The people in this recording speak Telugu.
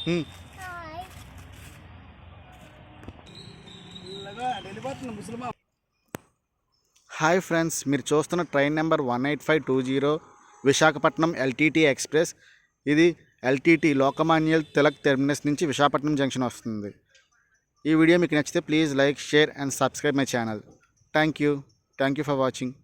హ్మ్. హాయ్ ఫ్రెండ్స్, మీరు చూస్తున్న train number 18520 Visakhapatnam LTT express. ఇది ఎల్టీటీ లోకమాన్య తిలక్ టెర్మినస్ నుంచి విశాఖపట్నం జంక్షన్ వస్తుంది. ఈ వీడియో మీకు నచ్చితే please like, share and subscribe my channel. Thank you for watching.